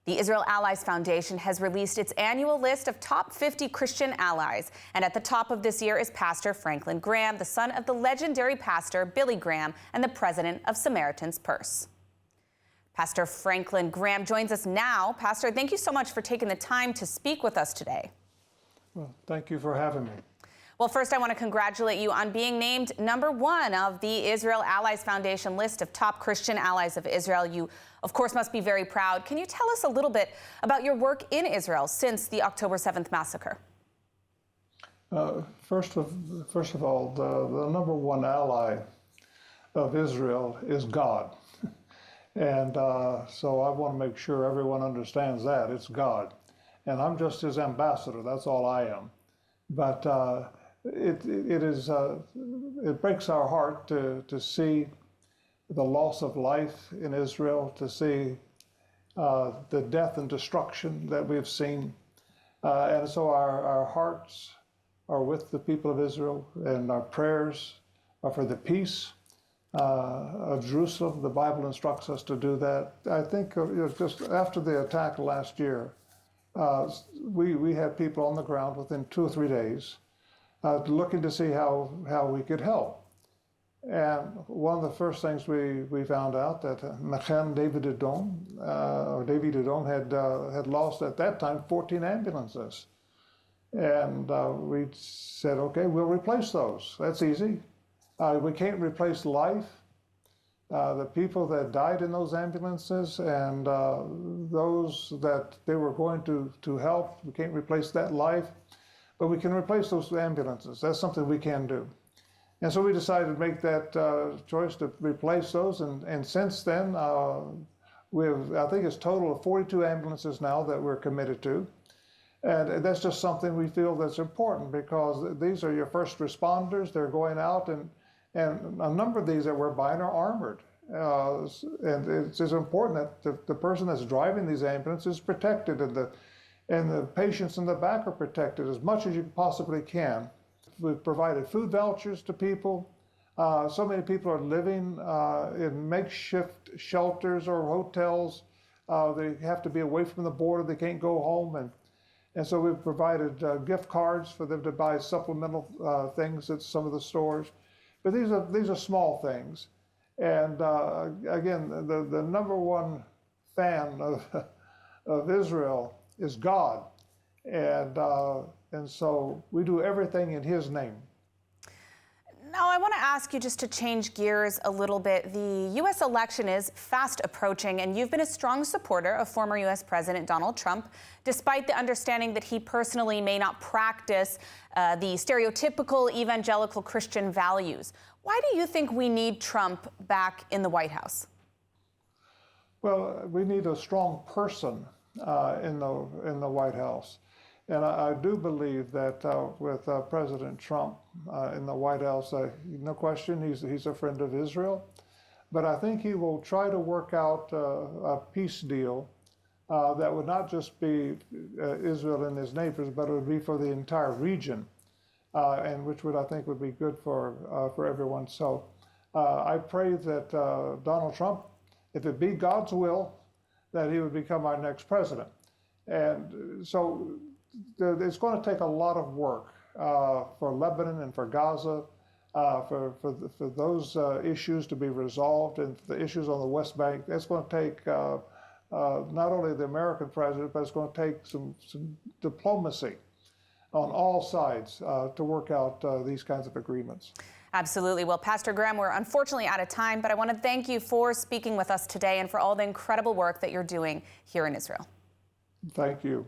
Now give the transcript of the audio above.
The Israel Allies Foundation has released its annual list of top 50 Christian allies. And at the top of this year is Pastor Franklin Graham, the son of the legendary pastor Billy Graham and the president of Samaritan's Purse. Pastor Franklin Graham joins us now. Pastor, thank you so much for taking the time to speak with us today. Well, thank you for having me. Well, first, I want to congratulate you on being named #1 of the Israel Allies Foundation list of top Christian allies of Israel. You, of course, must be very proud. Can you tell us a little bit about your work in Israel since the October 7th massacre? First of all, the #1 ally of Israel is God. And so I want to make sure everyone understands that. It's God. And I'm just his ambassador. That's all I am. But it breaks our heart to see the loss of life in Israel, to see the death and destruction that we've seen. And so our hearts are with the people of Israel, and our prayers are for the peace of Jerusalem. The Bible instructs us to do that. I think just after the attack last year, we had people on the ground within 2 or 3 days looking to see how we could help. And one of the first things we found out that David Edom had lost at that time 14 ambulances. And we said, okay, we'll replace those. That's easy. We can't replace life. The people that died in those ambulances and those that they were going to help, we can't replace that life, but we can replace those ambulances. That's something we can do. And so we decided to make that choice to replace those, and since then, I think it's a total of 42 ambulances now that we're committed to. And that's just something we feel that's important, because these are your first responders. They're going out, and a number of these that we're buying are armored. And it's important that the person that's driving these ambulances is protected, and the patients in the back are protected as much as you possibly can. We've provided food vouchers to people. So many people are living in makeshift shelters or hotels. They have to be away from the border. They can't go home. And so we've provided gift cards for them to buy supplemental things at some of the stores. But these are small things. And again, the #1 fan of Israel is God. And so we do everything in his name. Now, I want to ask you just to change gears a little bit. The U.S. election is fast approaching, and you've been a strong supporter of former U.S. President Donald Trump, despite the understanding that he personally may not practice the stereotypical evangelical Christian values. Why do you think we need Trump back in the White House? Well, we need a strong person in the White House. And I do believe that with President Trump in the White House, no question, he's a friend of Israel. But I think he will try to work out a peace deal that would not just be Israel and his neighbors, but it would be for the entire region, and which I think would be good for everyone. So I pray that Donald Trump, if it be God's will, that he would become our next president. And so it's going to take a lot of work for Lebanon and for Gaza, for those issues to be resolved, and the issues on the West Bank. It's going to take not only the American president, but it's going to take some diplomacy on all sides to work out these kinds of agreements. Absolutely. Well, Pastor Graham, we're unfortunately out of time, but I want to thank you for speaking with us today and for all the incredible work that you're doing here in Israel. Thank you.